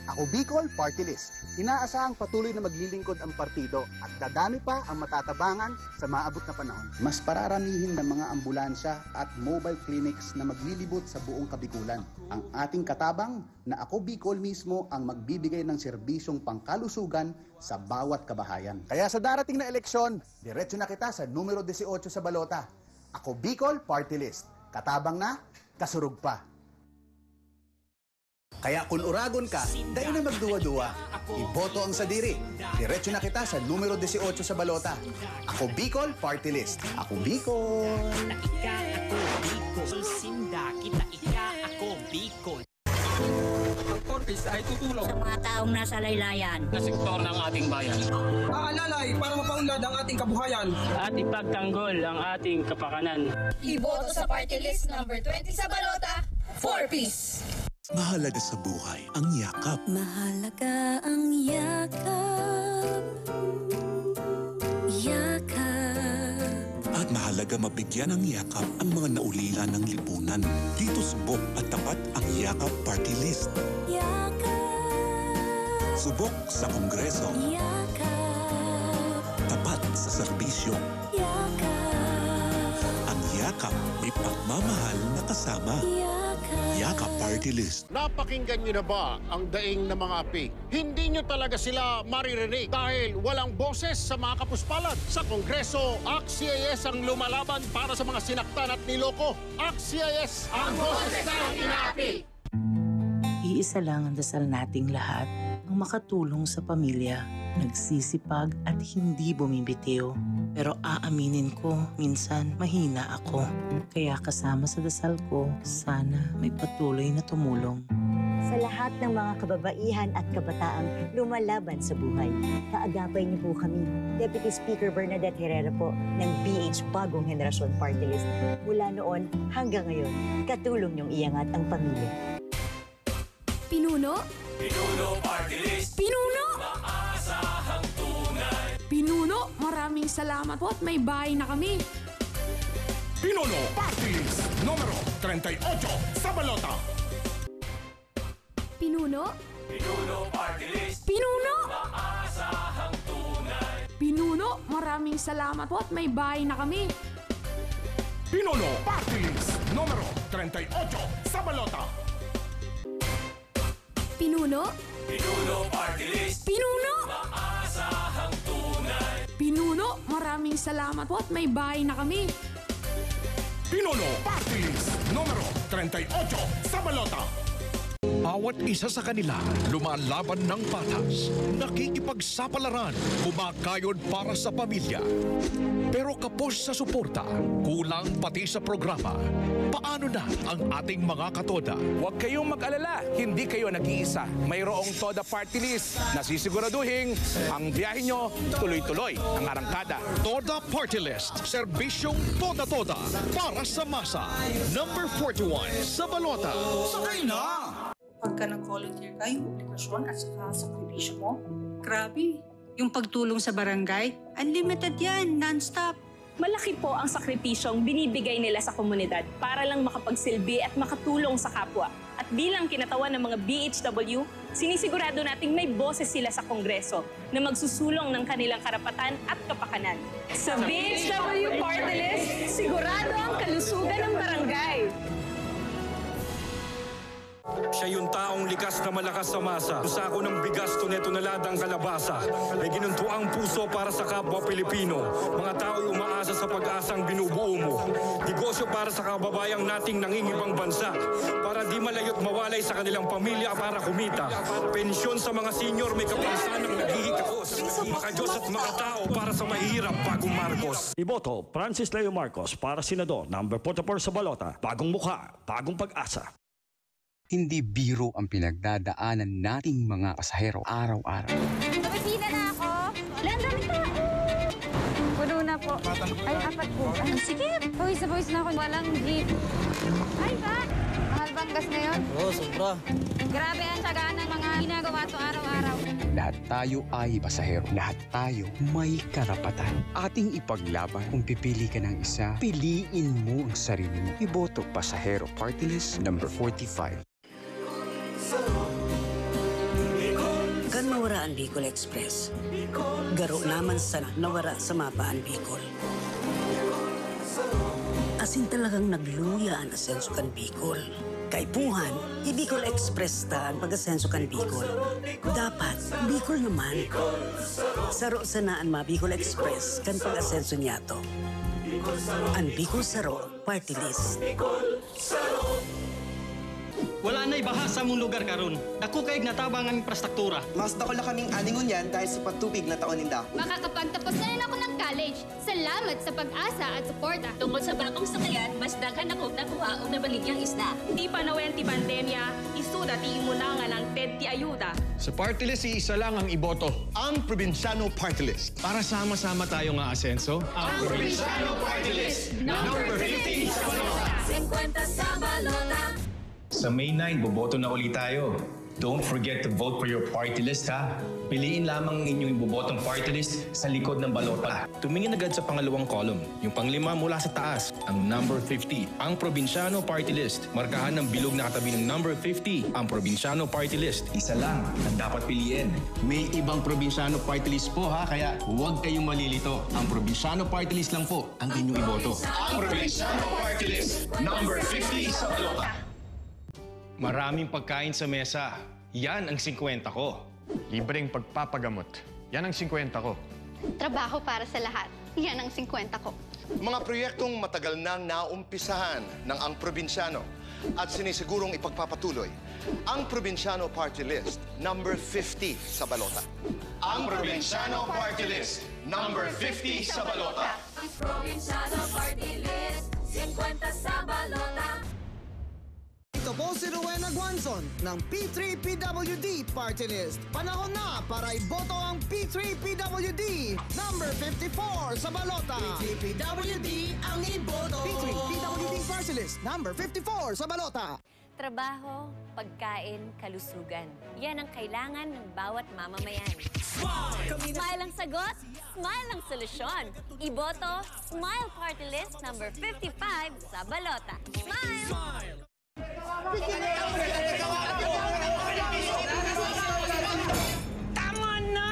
Ako Bicol Party List. Inaasahang patuloy na maglilingkod ang partido at dadami pa ang matatabangan sa maabot na panahon. Mas pararamihin ng mga ambulansya at mobile clinics na maglilibot sa buong Kabikulan. Ang ating katabang na Ako Bicol mismo ang magbibigay ng serbisyong pangkalusugan sa bawat kabahayan. Kaya sa darating na eleksyon, diretso na kita sa numero 18 sa balota. Ako Bicol Party List. Katabang na, kasurug pa. Kaya kung uragon ka, dahil na magduwa-duwa. Iboto ang sadiri. Diretso na kita sa numero 18 sa balota. Ako Bicol Party List. Ako Bicol. Ika ako Bicol. Sinda kita ika ako Bicol. Ang Corpus ay tutulong sa mga taong nasa laylayan na sektor ng ating bayan. Aalalay para mapaunlad ang ating kabuhayan at ipagtanggol ang ating kapakanan. Iboto sa party list number 20 sa balota, 4-piece. Mahalaga sa buhay ang yakap. Mahalaga ang yakap. Yakap. At mahalaga mabigyan ng yakap ang mga naulila ng lipunan. Dito subok at tapat ang Yakap Party List. Yakap. Subok sa Kongreso. Yakap. Tapat sa serbisyo. Yakap. Ang yakap may pagmamahal na kasama. Yakap Party List. Napakinggan niyo na ba ang daing ng mga api? Hindi niyo talaga sila maririnig dahil walang boses sa mga kapuspalan. Sa Kongreso, ACT-CIS ang lumalaban para sa mga sinaktan at niloko. ACT-CIS ang boses ng inaapi! Iisa lang ang dasal nating lahat, ang makatulong sa pamilya, nagsisipag at hindi bumibitiw. Pero aaminin ko, minsan mahina ako. Kaya kasama sa dasal ko, sana may patuloy na tumulong. Sa lahat ng mga kababaihan at kabataang lumalaban sa buhay, kaagapay niyo po kami. Deputy Speaker Bernadette Herrera po ng BH Bagong Henerasyon Party List. Mula noon hanggang ngayon, katulong niyong iangat ang pamilya. Pinuno? Pinuno Party List. Pinuno? Maasahang tunay. Pinuno, maraming salamat po at may bahay na kami. Pinuno Party List. Numero 38 sa balota. Pinuno? Pinuno Party List. Pinuno? Maasahang tunay. Pinuno, maraming salamat po at may bahay na kami. Pinuno Party List. Numero 38 sa balota. Pinuno? Pinuno Party List. Pinuno? Maasahang tunay. Pinuno, maraming salamat po at may bahay na kami. Pinuno Party List. Numero 38 sa balota. Bawat isa sa kanila lumalaban ng patas, nakikipagsapalaran, kumakayod para sa pamilya. Pero kapos sa suporta, kulang pati sa programa. Paano na ang ating mga katoda? Huwag kayong mag-alala, hindi kayo nag-iisa. Mayroong Toda Party List na sisiguraduhin ang biyahe nyo tuloy-tuloy ang arangkada. Toda Party List, serbisyong toda-toda para sa masa. Number 41 sa Balota. Sakay na! Pagka nag-volunteer ka, yung obligasyon at saka sakripisyo mo, grabe. Yung pagtulong sa barangay, unlimited yan, non-stop. Malaki po ang sakripisyong binibigay nila sa komunidad para lang makapagsilbi at makatulong sa kapwa. At bilang kinatawan ng mga BHW, sinisigurado nating may boses sila sa Kongreso na magsusulong ng kanilang karapatan at kapakanan. Sa BHW Party List, sigurado ang kalusugan ng barangay. Siya yung taong likas na malakas sa masa. Sako ng bigas, tuneto-naladang kalabasa. May ginuntuang puso para sa kapwa Pilipino. Mga tao'y umaasa sa pag-asang binubuo mo. Negosyo para sa kababayang nating nangingibang bansa. Para di malayot mawalay sa kanilang pamilya para kumita. Pensyon sa mga senior, may kapansanang naghihikakos. Makadiyos at makatao para sa mahirap bagong Marcos. Iboto, Francis Leo Marcos para Senador, number 44 sa Balota. Bagong mukha, bagong pag-asa. Hindi biro ang pinagdadaanan nating mga pasahero araw-araw. Napipila na ako. Wala, ang dami tao. Puno na po. Ay, apat po. Ay, sige. Pawis na ako. Walang jeep. Ay, ba? Mahal bang gas ngayon? Oo, sobra. Grabe ang tsagaan ng mga ginagawa ito araw-araw. Lahat tayo ay pasahero. Lahat tayo may karapatan. Ating ipaglaban. Kung pipili ka ng isa, piliin mo ang sarili mo. Iboto Pasahero Party List number 45. Kan mawara ang Bicol Express, garo naman sa nawara sa mapa ang Bicol. Asin talagang nagluya ang asenso kan Bicol. Kaipuhan, i-Bicol Express ta ang pag-asenso kan Bicol. Dapat, Bicol naman. Saro sanaan ma Bicol Express kan pag-asenso niya to. Ang Bicol Saro Party List. Wala na'y baha sa mong lugar karon. Dako kaig natabang ang infrastruktura. Mas dako lang kaming aningon yan dahil sa pagtubig na taon ninda. Makakapagtapos na rin ako ng college. Salamat sa pag-asa at suporta. Tungkol sa bagong sakayan, mas daghan ako nakuha o nabaligyang isda. Di pa nawen ti pandemya, isuda ti imunangan ang TED ti ayuda. Sa party list, isa lang ang iboto. Ang Probinsyano Party List. Para sama-sama tayo nga asenso. Ang Probinsyano Party List, number 50 sa balota. 50 sa balota. Sa May 9, boboto na ulit tayo. Don't forget to vote for your party list, ha? Piliin lamang ang inyong ibobotong party list sa likod ng balota. Tumingin agad sa pangalawang column, yung panglima mula sa taas, ang number 50, ang Probinsyano Party List. Markahan ng bilog na katabi ng number 50, ang Probinsyano Party List. Isa lang ang dapat piliin. May ibang Probinsyano Party List po, ha? Kaya huwag kayong malilito. Ang Probinsyano Party List lang po ang inyong iboto. Ang Probinsyano Party List, number 50 sa balota. Maraming pagkain sa mesa. Yan ang 50 ko. Libreng pagpapagamot. Yan ang 50 ko. Trabaho para sa lahat. Yan ang 50 ko. Mga proyektong matagal nang naumpisahan ng ang Probinsyano at sinisigurong ipagpapatuloy. Ang Probinsyano Party List, number 50 sa balota. Ang Probinsyano Party List, number 50 sa balota. Ang Probinsyano Party List, 50 sa balota. Ito po si Rowena Guanzon ng P3PWD Party List. Panahon na para iboto ang P3PWD number 54 sa balota. P3PWD ang iboto. P3PWD Party List number 54 sa balota. Trabaho, pagkain, kalusugan. Yan ang kailangan ng bawat mamamayan. Smile ang sagot, smile ang solusyon. Iboto, Smile Party List number 55 sa balota. Smile! Tama na!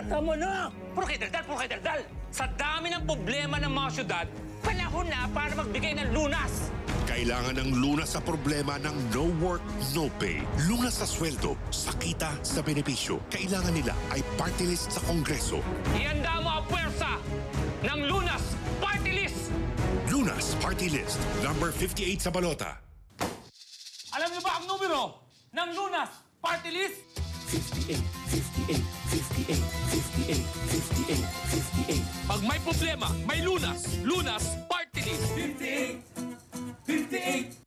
Tama na! Puro kay daldal! Sa dami ng problema ng mga syudad, panahon na para magbigay ng lunas! Kailangan ng lunas sa problema ng no work, no pay. Lunas sa sweldo, sa kita, sa benepisyo. Kailangan nila ay party list sa Kongreso. Ihanda mo ang puwersa ng Lunas Party List! Lunas Party List, number 58 sa balota. Alam niyo ba ang numero ng Lunas Party List. 58, 58, 58, 58, 58, 58. Pag may problema, may Lunas. Lunas Party List. 58, 58.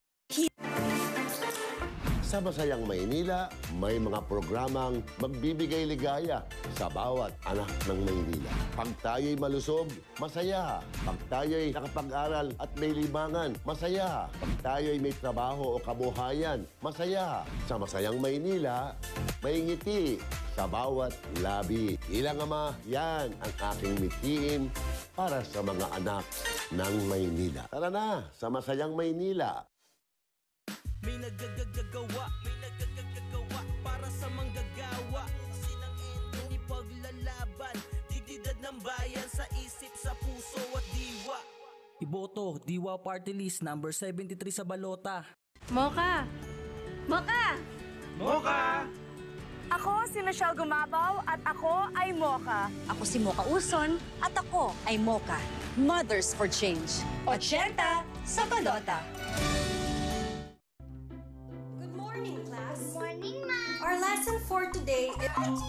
Sa Masayang Maynila, may mga programang magbibigay ligaya sa bawat anak ng Maynila. Pag tayo'y malusog, masaya. Pag tayo'y nakapag-aral at may libangan, masaya. Pag tayo'y may trabaho o kabuhayan, masaya. Sa Masayang Maynila, may ngiti sa bawat labi. Ilang ama, yan ang aking mitiin para sa mga anak ng Maynila. Tara na, sa Masayang Maynila. May nagagagawa para sa manggagawa. Sinang engine ipaglalaban, dignidad ng bayan sa isip, sa puso at diwa. Iboto, Diwa Party List, number 73 sa balota. Mocha! Mocha! Mocha! Ako si Michelle Gumabaw at ako ay Mocha. Ako si Mocha Uson at ako ay Mocha. Mothers for Change. 80 sa balota. Our lesson for today is...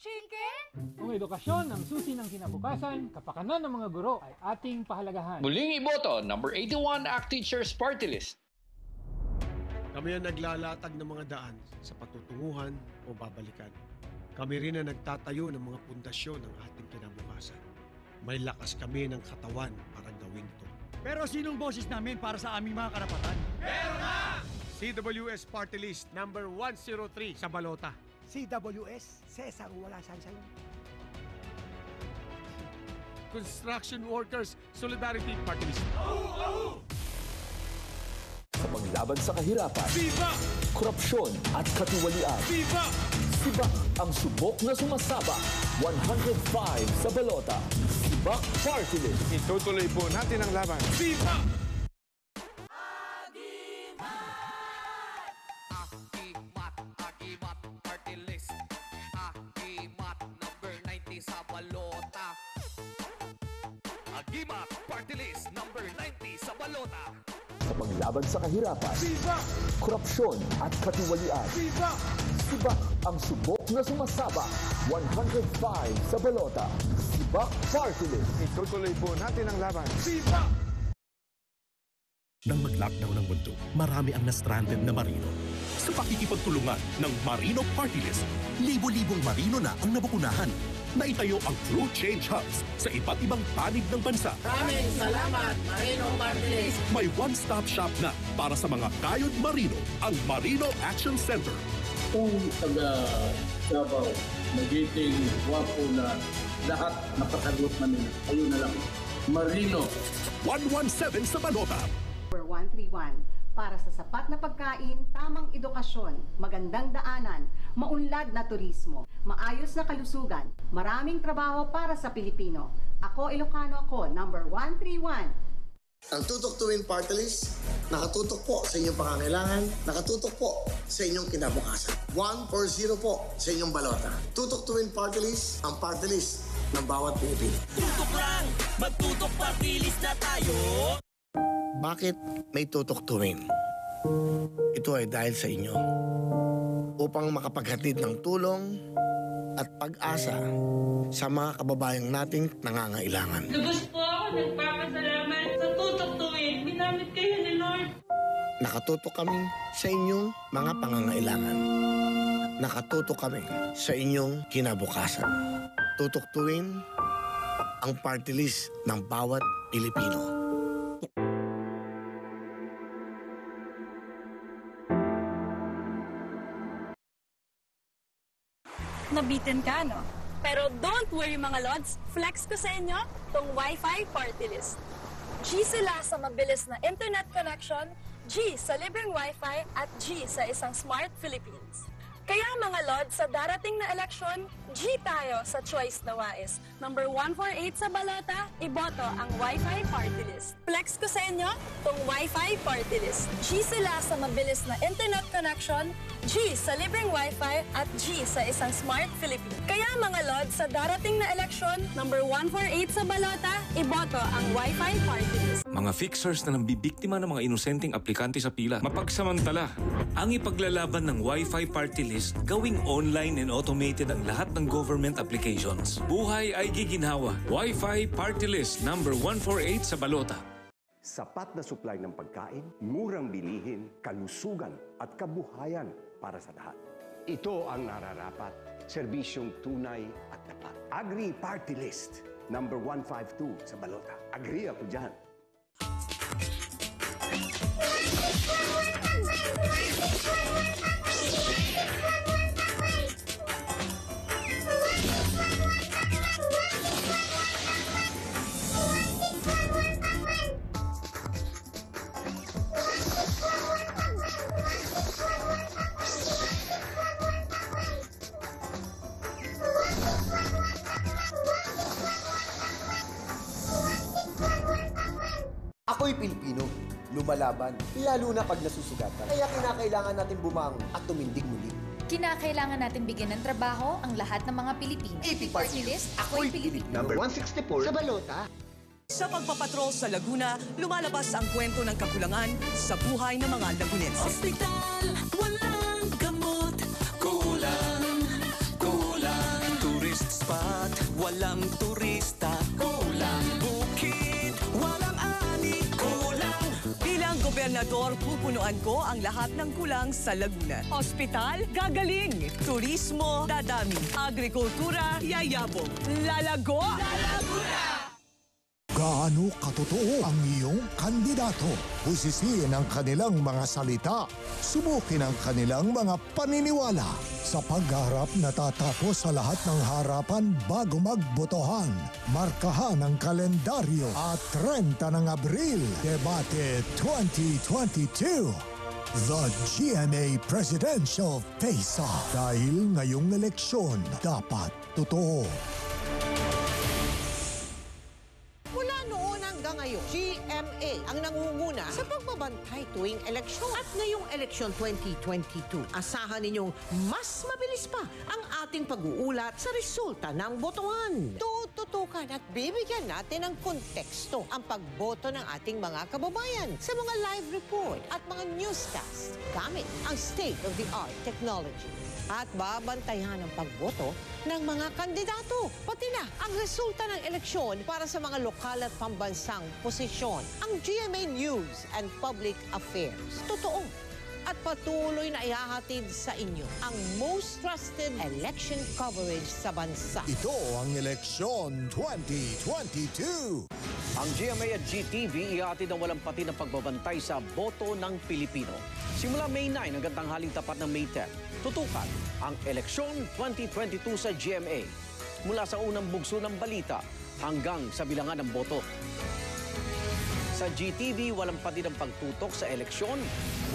Chicken! Ang edukasyon ang susi ng kinabukasan, kapakanan ng mga guro ay ating pahalagahan. Muling iboto, number 81 ACT Teachers Party List. Kami ang naglalatag ng mga daan sa patutunguhan o babalikan. Kami rin ang nagtatayo ng mga pundasyon ng ating kinabukasan. May lakas kami ng katawan para gawin ito. Pero sinong boses namin para sa aming mga karapatan? Meron na! CWS Party List, number 103 sa balota. CWS, Cesar wala sansayon. Construction Workers Solidarity Party List. Sa paglaban sa kahirapan, Viva! korupsyon at katiwalian, Viva! Sibak ang subok na sumasabak. 105 sa balota. Sibak Party List. Itutuloy po natin ang laban. Viva! Agimat Party List number 90 sa balota. Sa paglaban sa kahirapan, Viva! korupsyon at katiwalian, Viva! Sibak ang subok na sumasabak. 105 sa balota. Sibak Party List. Itutuloy po natin ang laban. Viva! Nang mag-lockdown ng mundo, marami ang na-stranded na marino. Sa pakikipagtulungan ng Marino Party List, libo-libong marino na ang nabukunahan. Naitayo ang True Change Hubs sa iba't ibang panig ng bansa. Maraming salamat, Marino Party List. May one-stop shop na para sa mga kayod marino, ang Marino Action Center. Kung taga-Davao, magiting, wapo na lahat napasagot na nila. Ayun na lang. Marino. 117 sa balota. Number 131, para sa sapat na pagkain, tamang edukasyon, magandang daanan, maunlad na turismo, maayos na kalusugan, maraming trabaho para sa Pilipino. Ako, Ilocano ako, number 131. Ang Tutok Tuwin Party List, nakatutok po sa inyong pangangailangan, nakatutok po sa inyong kinabukasan. 140 po sa inyong balota. Tutok Tuwin Party List, ang party list ng bawat Pilipino. Tutok lang! Magtutok party list na tayo! Bakit may Tutok Tuwin? Ito ay dahil sa inyo. Upang makapaghatid ng tulong at pag-asa sa mga kababayang nating nangangailangan. Lubos po ako nagpapasalamat sa Tutok Tuwin. Ginamit kayo ni Lord. Nakatutok kami sa inyong mga pangangailangan. Nakatutok kami sa inyong kinabukasan. Tutok Tuwin, ang party list ng bawat Pilipino. Nabitin ka, no? Pero don't worry mga Lods, flex ko sa inyo tong Wi-Fi Party List. G sila sa mabilis na internet connection, G sa libreng Wi-Fi, at G sa isang Smart Philippines. Kaya mga Lord, sa darating na eleksyon, G tayo sa choice na wais. Number 148 sa balota, iboto ang Wi-Fi Party List. Flex ko sa inyo, tong Wi-Fi Party List. G sila sa mabilis na internet connection, G sa libreng Wi-Fi, at G sa isang smart Philippine. Kaya mga Lord, sa darating na eleksyon, number 148 sa balota, iboto ang Wi-Fi Party List. Mga fixers na nambibiktima ng mga inosenteng aplikante sa pila, mapagsamantala. Ang ipaglalaban ng Wi-Fi Party List, gawing online and automated ang lahat ng government applications. Buhay ay giginhawa. Wi-Fi Party List number 148 sa balota. Sapat na supply ng pagkain, murang bilihin, kalusugan at kabuhayan para sa lahat. Ito ang nararapat, serbisyong tunay at tapat. Agri Party List number 152 sa balota. Agree ako dyan. Ako'y Pilipino, lumalaban, lalo na pag nasusugatan. Kaya kinakailangan natin bumangon at tumindig muli. Kinakailangan natin bigyan ng trabaho ang lahat ng mga Pilipino. AP Party List, ako'y Pilipino. Number 164 sa balota. Sa pagpapatrol sa Laguna, lumalabas ang kwento ng kakulangan sa buhay ng mga Lagunenses. Hospital, walang gamot, kulang, kulang. Tourist spot, walang turista, kulang. Bukid, walang ani, kulang. Bilang gobernador, pupunuan ko ang lahat ng kulang sa Laguna. Hospital, gagaling. Turismo, dadami. Agrikultura, yayabong. Lalago, Laguna! Gaano katotoo ang iyong kandidato? Busisiin ang kanilang mga salita. Subukin ang kanilang mga paniniwala. Sa pagharap na tatapos sa lahat ng harapan bago magbotohan. Markahan ang kalendaryo at 30 ng Abril. Debate 2022. The GMA Presidential Face-Off. Dahil ngayong eleksyon, dapat totoo. Mula noon hanggang ngayon, GMA ang nangunguna sa pagbabantay tuwing eleksyon. At ngayong eleksyon 2022, asahan ninyong mas mabilis pa ang ating pag-uulat sa resulta ng botohan. Tututukan at bibigyan natin ng konteksto ang pagboto ng ating mga kababayan sa mga live report at mga newscast gamit ang state-of-the-art technology. At babantayan ang pagboto ng mga kandidato. Pati na ang resulta ng eleksyon para sa mga lokal at pambansang posisyon. Ang GMA News and Public Affairs. Totoo at patuloy na ihahatid sa inyo ang most trusted election coverage sa bansa. Ito ang Eleksyon 2022. Ang GMA at GTV ihatid ang walang pati ng pagbabantay sa boto ng Pilipino. Simula May 9 hanggang tanghaling tapat ng May 10, tutukan ang Eleksyon 2022 sa GMA. Mula sa unang bugso ng balita hanggang sa bilangan ng boto. Sa GTV, walang pati ng pagtutok sa eleksyon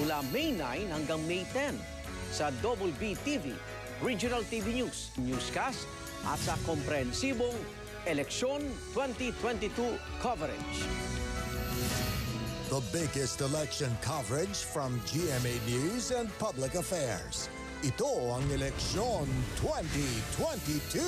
mula May 9 hanggang May 10. Sa Double B TV, Regional TV News, Newscast at sa komprehensibong Eleksyon 2022 coverage. The biggest election coverage from GMA News and Public Affairs. Ito ang Eleksyon 2022.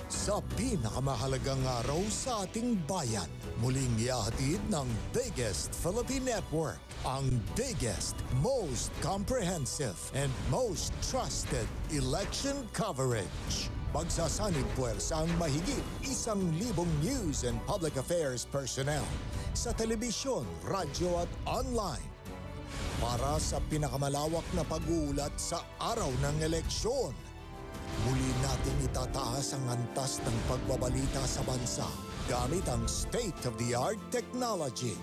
Sa pinakamahalagang araw sa ating bayan, muling ihahatid ng biggest Philippine network, ang biggest, most comprehensive, and most trusted election coverage. Magsasanib puwersa ang mahigit 1,000 news and public affairs personnel sa telebisyon, radyo at online para sa pinakamalawak na pag-uulat sa araw ng eleksyon. Muli nating itataas ang antas ng pagbabalita sa bansa gamit ang state-of-the-art technology.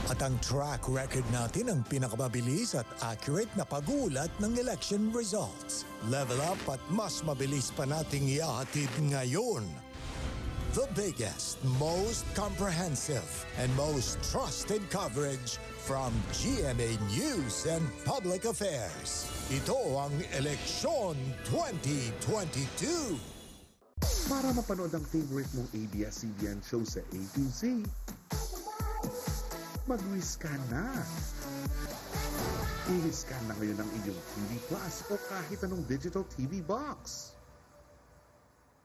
At ang track record natin ang pinakamabilis at accurate na pag-uulat ng election results. Level up at mas mabilis pa nating ihahatid ngayon. The biggest, most comprehensive, and most trusted coverage from GMA News and Public Affairs. Ito ang Eleksyon 2022. Para mapanood ang favorite mong ABS-CBN show sa A to Z, mag-wish ka na. I-wish ka na ngayon ng iyong TV Plus o kahit anong digital TV box.